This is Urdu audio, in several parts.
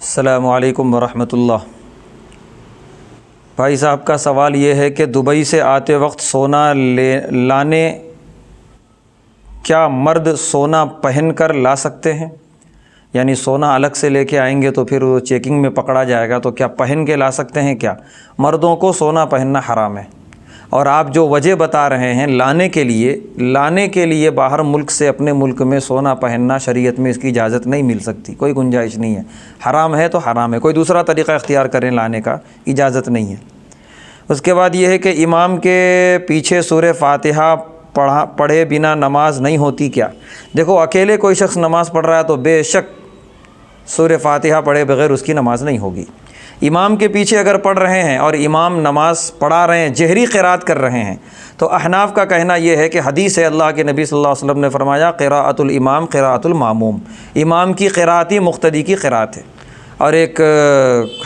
السلام علیکم ورحمۃ اللہ۔ بھائی صاحب کا سوال یہ ہے کہ دبئی سے آتے وقت سونا لانے کیا مرد سونا پہن کر لا سکتے ہیں؟ یعنی سونا الگ سے لے کے آئیں گے تو پھر وہ چیکنگ میں پکڑا جائے گا، تو کیا پہن کے لا سکتے ہیں؟ کیا مردوں کو سونا پہننا حرام ہے؟ اور آپ جو وجہ بتا رہے ہیں لانے کے لیے باہر ملک سے اپنے ملک میں سونا پہننا، شریعت میں اس کی اجازت نہیں مل سکتی، کوئی گنجائش نہیں ہے۔ حرام ہے تو حرام ہے، کوئی دوسرا طریقہ اختیار کریں، لانے کا اجازت نہیں ہے۔ اس کے بعد یہ ہے کہ امام کے پیچھے سورہ فاتحہ پڑھے بنا نماز نہیں ہوتی کیا؟ دیکھو، اکیلے کوئی شخص نماز پڑھ رہا ہے تو بے شک سورہ فاتحہ پڑھے بغیر اس کی نماز نہیں ہوگی۔ امام کے پیچھے اگر پڑھ رہے ہیں اور امام نماز پڑھا رہے ہیں، جہری قرات کر رہے ہیں، تو احناف کا کہنا یہ ہے کہ حدیث ہے، اللہ کے نبی صلی اللہ علیہ وسلم نے فرمایا قراءۃ الامام قراءۃ الماموم، امام کی قرات ہی مقتدی کی قرات ہے۔ اور ایک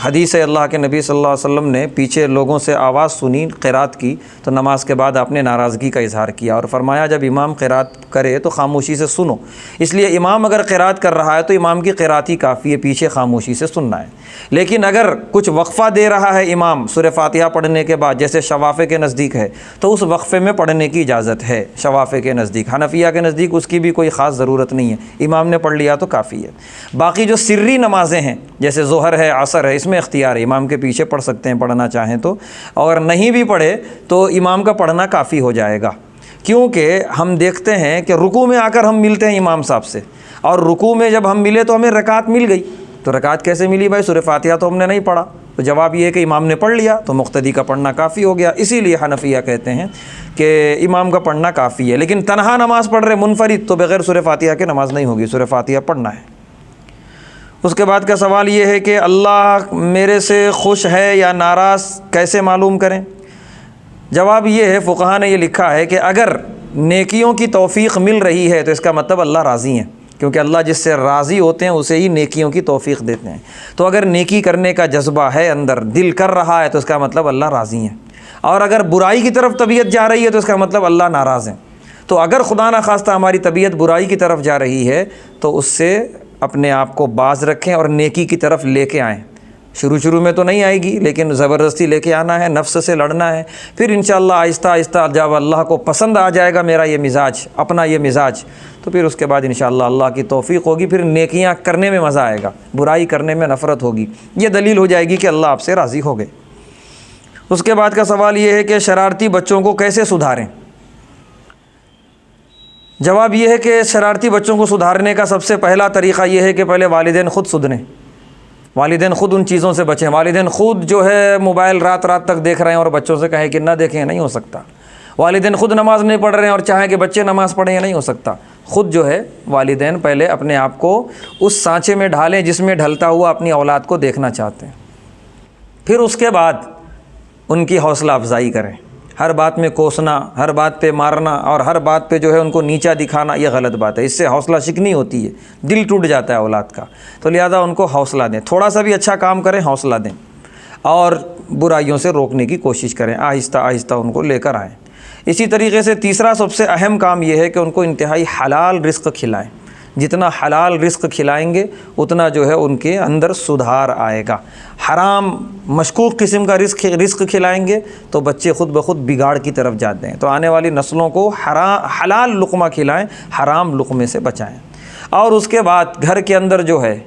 حدیث ہے، اللہ کے نبی صلی اللہ علیہ وسلم نے پیچھے لوگوں سے آواز سنی قرات کی تو نماز کے بعد آپ نے ناراضگی کا اظہار کیا اور فرمایا جب امام قرات کرے تو خاموشی سے سنو۔ اس لیے امام اگر قرات کر رہا ہے تو امام کی قرات ہی کافی ہے، پیچھے خاموشی سے سننا ہے۔ لیکن اگر کچھ وقفہ دے رہا ہے امام سورہ فاتحہ پڑھنے کے بعد، جیسے شوافے کے نزدیک ہے، تو اس وقفے میں پڑھنے کی اجازت ہے۔ شوافے کے نزدیک، حنفیہ کے نزدیک اس کی بھی کوئی خاص ضرورت نہیں ہے، امام نے پڑھ لیا تو کافی ہے۔ باقی جو سری نمازیں ہیں جیسے ظہر ہے، عصر ہے، اس میں اختیار ہے، امام کے پیچھے پڑھ سکتے ہیں پڑھنا چاہیں تو، اور نہیں بھی پڑھے تو امام کا پڑھنا کافی ہو جائے گا۔ کیونکہ ہم دیکھتے ہیں کہ رکوع میں آ کر ہم ملتے ہیں امام صاحب سے، اور رکوع میں جب ہم ملے تو ہمیں رکعت مل گئی، تو رکعت کیسے ملی بھائی؟ سورہ فاتحہ تو ہم نے نہیں پڑھا۔ تو جواب یہ ہے کہ امام نے پڑھ لیا تو مقتدی کا پڑھنا کافی ہو گیا۔ اسی لیے حنفیہ کہتے ہیں کہ امام کا پڑھنا کافی ہے، لیکن تنہا نماز پڑھ رہے منفرد تو بغیر سورہ فاتحہ کے نماز نہیں ہوگی، سورہ فاتحہ پڑھنا ہے۔ اس کے بعد کا سوال یہ ہے کہ اللہ میرے سے خوش ہے یا ناراض کیسے معلوم کریں؟ جواب یہ ہے، فقہا نے یہ لکھا ہے کہ اگر نیکیوں کی توفیق مل رہی ہے تو اس کا مطلب اللہ راضی ہیں، کیونکہ اللہ جس سے راضی ہوتے ہیں اسے ہی نیکیوں کی توفیق دیتے ہیں۔ تو اگر نیکی کرنے کا جذبہ ہے اندر، دل کر رہا ہے، تو اس کا مطلب اللہ راضی ہیں۔ اور اگر برائی کی طرف طبیعت جا رہی ہے تو اس کا مطلب اللہ ناراض ہیں۔ تو اگر خدا نخواستہ ہماری طبیعت برائی کی طرف جا رہی ہے تو اس سے اپنے آپ کو باز رکھیں اور نیکی کی طرف لے کے آئیں۔ شروع میں تو نہیں آئے گی، لیکن زبردستی لے کے آنا ہے، نفس سے لڑنا ہے۔ پھر انشاءاللہ آہستہ آہستہ جب اللہ کو پسند آ جائے گا میرا یہ مزاج، اپنا یہ مزاج، تو پھر اس کے بعد انشاءاللہ اللہ کی توفیق ہوگی، پھر نیکیاں کرنے میں مزہ آئے گا، برائی کرنے میں نفرت ہوگی۔ یہ دلیل ہو جائے گی کہ اللہ آپ سے راضی ہو گئے۔ اس کے بعد کا سوال یہ ہے کہ شرارتی بچوں کو کیسے سدھاریں؟ جواب یہ ہے کہ شرارتی بچوں کو سدھارنے کا سب سے پہلا طریقہ یہ ہے کہ پہلے والدین خود سدھریں، والدین خود ان چیزوں سے بچیں۔ والدین خود جو ہے موبائل رات تک دیکھ رہے ہیں اور بچوں سے کہیں کہ نہ دیکھیں، نہیں ہو سکتا۔ والدین خود نماز نہیں پڑھ رہے ہیں اور چاہیں کہ بچے نماز پڑھیں، نہیں ہو سکتا۔ خود جو ہے والدین پہلے اپنے آپ کو اس سانچے میں ڈھالیں جس میں ڈھلتا ہوا اپنی اولاد کو دیکھنا چاہتے ہیں، پھر اس کے بعد ان کی حوصلہ افزائی کریں۔ ہر بات میں کوسنا، ہر بات پہ مارنا اور ہر بات پہ جو ہے ان کو نیچا دکھانا، یہ غلط بات ہے، اس سے حوصلہ شکنی ہوتی ہے، دل ٹوٹ جاتا ہے اولاد کا۔ تو لہذا ان کو حوصلہ دیں، تھوڑا سا بھی اچھا کام کریں حوصلہ دیں، اور برائیوں سے روکنے کی کوشش کریں، آہستہ آہستہ ان کو لے کر آئیں۔ اسی طریقے سے تیسرا سب سے اہم کام یہ ہے کہ ان کو انتہائی حلال رزق کھلائیں۔ جتنا حلال رزق کھلائیں گے اتنا جو ہے ان کے اندر سدھار آئے گا۔ حرام مشکوک قسم کا رزق کھلائیں گے تو بچے خود بخود بگاڑ کی طرف جاتے ہیں۔ تو آنے والی نسلوں کو حلال لقمہ کھلائیں، حرام لقمے سے بچائیں۔ اور اس کے بعد گھر کے اندر جو ہے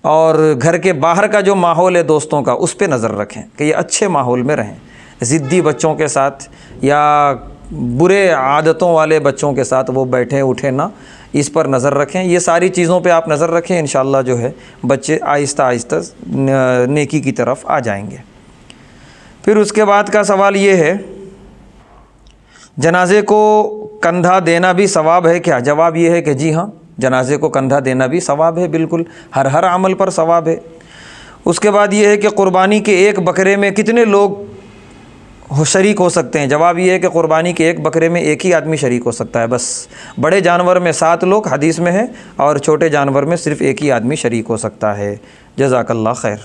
اور گھر کے باہر کا جو ماحول ہے دوستوں کا، اس پہ نظر رکھیں کہ یہ اچھے ماحول میں رہیں۔ ضدی بچوں کے ساتھ یا برے عادتوں والے بچوں کے ساتھ وہ بیٹھیں اٹھیں نہ، اس پر نظر رکھیں۔ یہ ساری چیزوں پہ آپ نظر رکھیں، انشاءاللہ جو ہے بچے آہستہ آہستہ نیکی کی طرف آ جائیں گے۔ پھر اس کے بعد کا سوال یہ ہے، جنازے کو کندھا دینا بھی ثواب ہے کیا؟ جواب یہ ہے کہ جی ہاں، جنازے کو کندھا دینا بھی ثواب ہے، بالکل ہر عمل پر ثواب ہے۔ اس کے بعد یہ ہے کہ قربانی کے ایک بکرے میں کتنے لوگ شریک ہو سکتے ہیں؟ جواب یہ ہے کہ قربانی کے ایک بکرے میں ایک ہی آدمی شریک ہو سکتا ہے، بس۔ بڑے جانور میں 7 لوگ حدیث میں ہے، اور چھوٹے جانور میں صرف ایک ہی آدمی شریک ہو سکتا ہے۔ جزاک اللہ خیر۔